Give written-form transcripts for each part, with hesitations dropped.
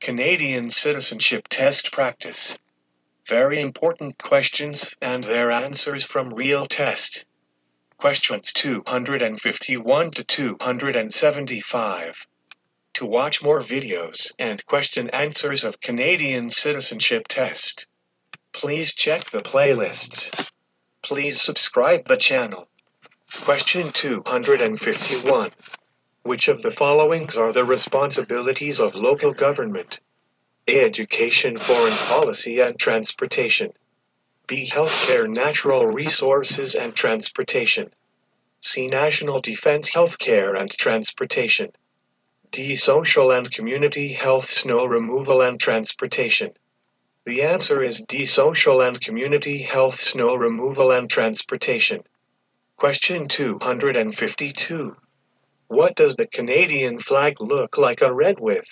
Canadian citizenship test practice. Very important questions and their answers from real test. Questions 251 to 275. To watch more videos and question answers of Canadian citizenship test, please check the playlists. Please subscribe the channel. Question 251. Which of the following are the responsibilities of local government? A. Education, foreign policy and transportation. B. Healthcare, natural resources and transportation. C. National defense, healthcare and transportation. D. Social and community health, snow removal and transportation. The answer is D. Social and community health, snow removal and transportation. Question 252. What does the Canadian flag look like? A red with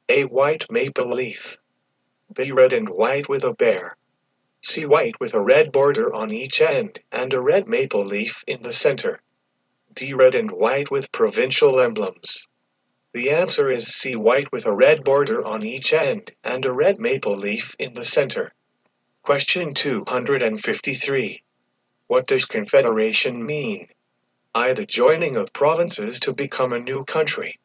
A. White maple leaf. B. Red and white with a bear. C. White with a red border on each end and a red maple leaf in the center. D. Red and white with provincial emblems. The answer is C. White with a red border on each end and a red maple leaf in the center. Question 253. What does confederation mean? I. The joining of provinces to become a new country.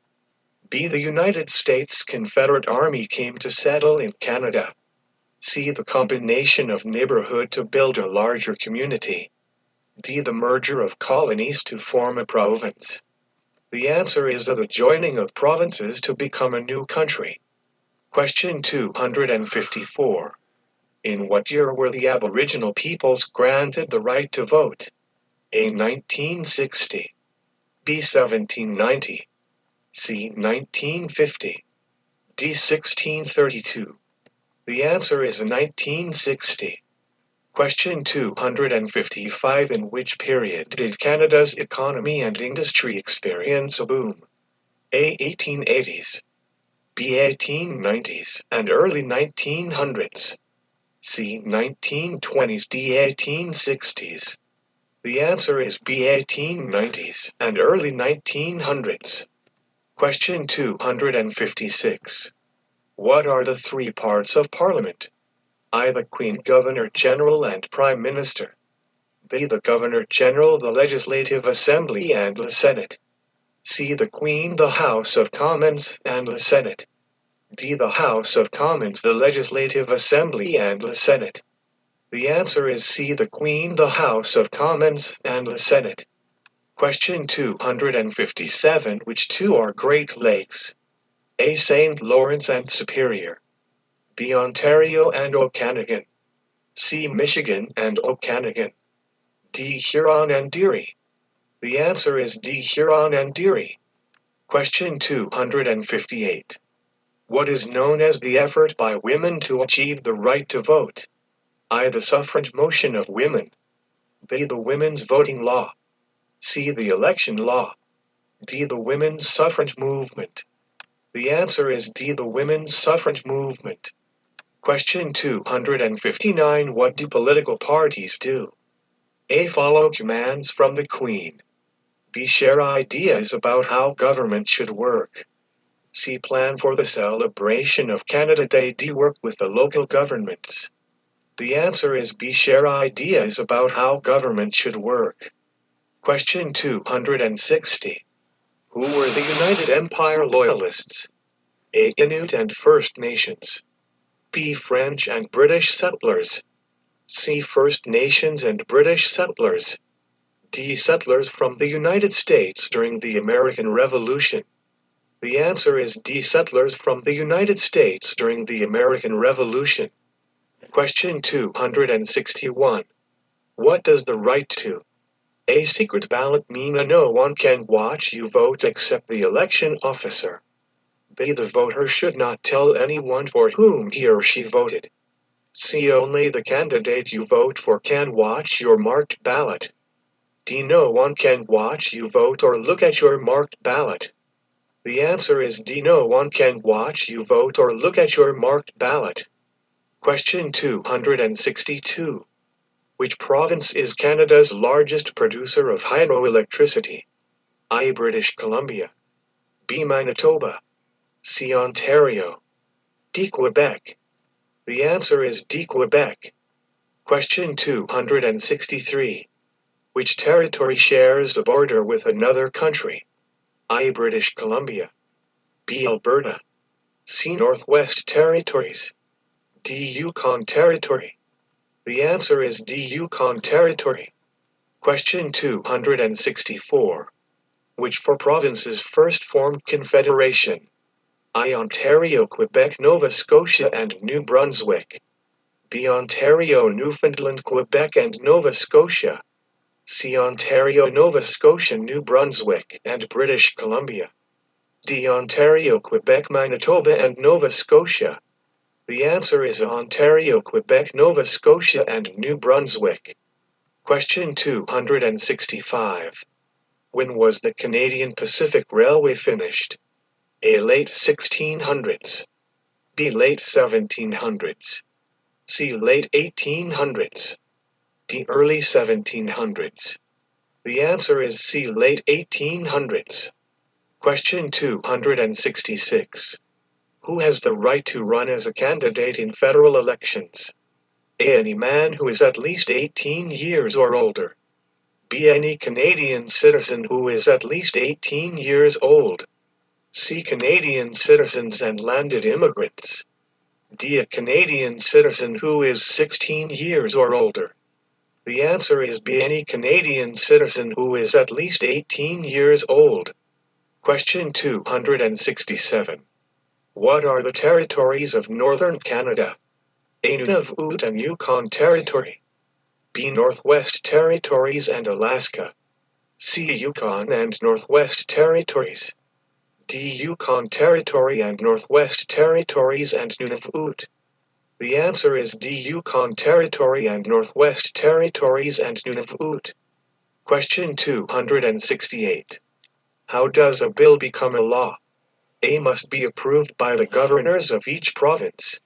B. The United States Confederate Army came to settle in Canada. C. The combination of neighborhood to build a larger community. D. The merger of colonies to form a province. The answer is the joining of provinces to become a new country. Question 254. In what year were the aboriginal peoples granted the right to vote? A. 1960. B. 1790. C. 1950. D. 1632. The answer is 1960. Question 255. In which period did Canada's economy and industry experience a boom? A. 1880s. B. 1890s and early 1900s. C. 1920s. D. 1860s. The answer is B. 1890s and early 1900s. Question 256. What are the three parts of Parliament? I. The Queen, Governor-General and Prime Minister. B. The Governor-General, the Legislative Assembly and the Senate. C. The Queen, the House of Commons and the Senate. D. The House of Commons, the Legislative Assembly and the Senate. The answer is C. The Queen, the House of Commons and the Senate. Question 257. Which two are Great Lakes? A. St. Lawrence and Superior. B. Ontario and Okanagan. C. Michigan and Okanagan. D. Huron and Erie. The answer is D. Huron and Erie. Question 258. What is known as the effort by women to achieve the right to vote? I. The suffrage motion of women. B. The women's voting law. C. The election law. D. The women's suffrage movement. The answer is D. The women's suffrage movement. Question 259. What do political parties do? A. Follow commands from the Queen. B. Share ideas about how government should work. C. Plan for the celebration of Canada Day. D. Work with the local governments. The answer is B. Share ideas about how government should work. Question 260. Who were the United Empire Loyalists? A. Inuit and First Nations. B. French and British settlers. C. First Nations and British settlers. D. Settlers from the United States during the American Revolution. The answer is D. Settlers from the United States during the American Revolution. Question 261. What does the right to A. Secret ballot mean? No one can watch you vote except the election officer. B. The voter should not tell anyone for whom he or she voted. C. Only the candidate you vote for can watch your marked ballot. D. No one can watch you vote or look at your marked ballot. The answer is D. No one can watch you vote or look at your marked ballot. Question 262. Which province is Canada's largest producer of hydroelectricity? A. British Columbia. B. Manitoba. C. Ontario. D. Quebec. The answer is D. Quebec. Question 263. Which territory shares a border with another country? A. British Columbia. B. Alberta. C. Northwest Territories. D. Yukon Territory. The answer is D. Yukon Territory. Question 264. Which four provinces first formed confederation? A. Ontario, Quebec, Nova Scotia, and New Brunswick. B. Ontario, Newfoundland, Quebec, and Nova Scotia. C. Ontario, Nova Scotia, New Brunswick, and British Columbia. D. Ontario, Quebec, Manitoba, and Nova Scotia. The answer is Ontario, Quebec, Nova Scotia, and New Brunswick. Question 265. When was the Canadian Pacific Railway finished? A. Late 1600s. B. Late 1700s. C. Late 1800s. D. Early 1700s. The answer is C. Late 1800s. Question 266. Who has the right to run as a candidate in federal elections? A. Any man who is at least 18 years or older. B. Any Canadian citizen who is at least 18 years old. C. Canadian citizens and landed immigrants. D. A Canadian citizen who is 16 years or older. The answer is B. Any Canadian citizen who is at least 18 years old. Question 267. What are the territories of northern Canada? A. Nunavut and Yukon Territory. B. Northwest Territories and Alaska. C. Yukon and Northwest Territories. D. Yukon Territory and Northwest Territories and Nunavut. The answer is D. Yukon Territory and Northwest Territories and Nunavut. Question 268. How does a bill become a law? A. Must be approved by the governors of each province.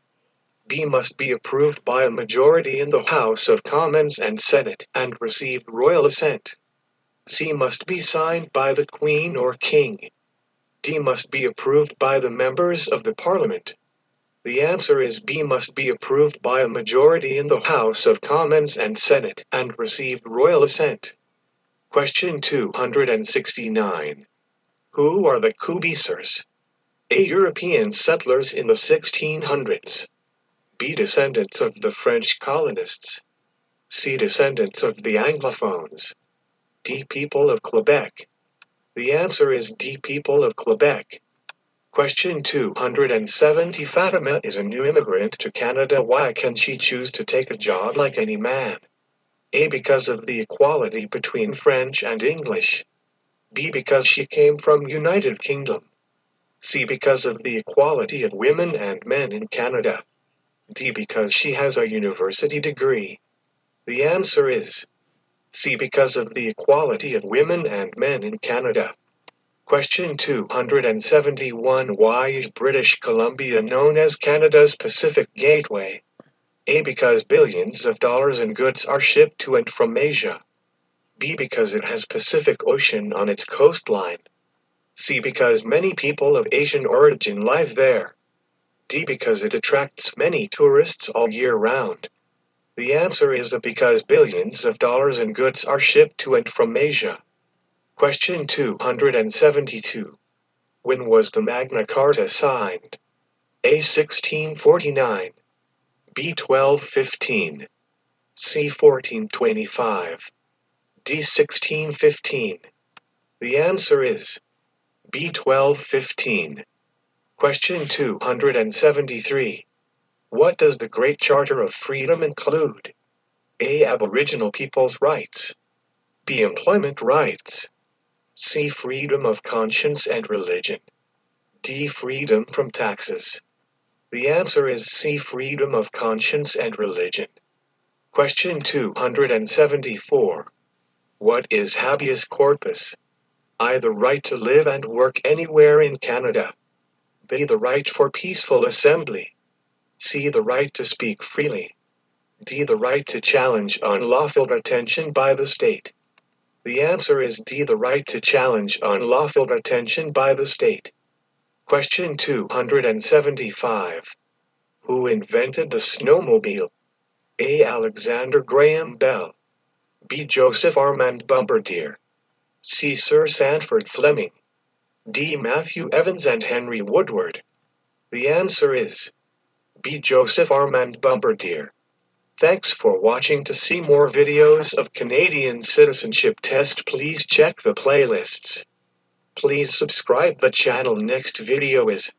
B. Must be approved by a majority in the House of Commons and Senate and receive royal assent. C. Must be signed by the Queen or King. D. Must be approved by the members of the Parliament. The answer is B. Must be approved by a majority in the House of Commons and Senate and receive royal assent. Question 269. Who are the Quebecers? A. European settlers in the 1600s. B. Descendants of the French colonists. C. Descendants of the Anglophones. D. People of Quebec. The answer is D. People of Quebec. Question 270. Fatima is a new immigrant to Canada. Why can she choose to take a job like any man? A. Because of the equality between French and English. B. Because she came from United Kingdom. C. Because of the equality of women and men in Canada. D. Because she has a university degree. The answer is C. Because of the equality of women and men in Canada. Question 271. Why is British Columbia known as Canada's Pacific Gateway? A. Because billions of dollars in goods are shipped to and from Asia. B. Because it has Pacific Ocean on its coastline. C. Because many people of Asian origin live there. D. Because it attracts many tourists all year round. The answer is because billions of dollars in goods are shipped to and from Asia. Question 272. When was the Magna Carta signed? A. 1649. B. 1215. C. 1425. D. 1615. The answer is B. 1215. Question 273. What does the Great Charter of Freedom include? A. Aboriginal people's rights. B. Employment rights. C. Freedom of conscience and religion. D. Freedom from taxes. The answer is C. Freedom of conscience and religion. Question 274. What is habeas corpus? I. The right to live and work anywhere in Canada. B. The right for peaceful assembly. C. The right to speak freely. D. The right to challenge unlawful detention by the state. The answer is D. The right to challenge unlawful detention by the state. Question 275. Who invented the snowmobile? A. Alexander Graham Bell. B. Joseph Armand Bombardier. C. Sir Sanford Fleming. D. Matthew Evans and Henry Woodward. The answer is B. Joseph Armand Bombardier. Thanks for watching. To see more videos of Canadian citizenship test, please check the playlists. Please subscribe the channel. Next video is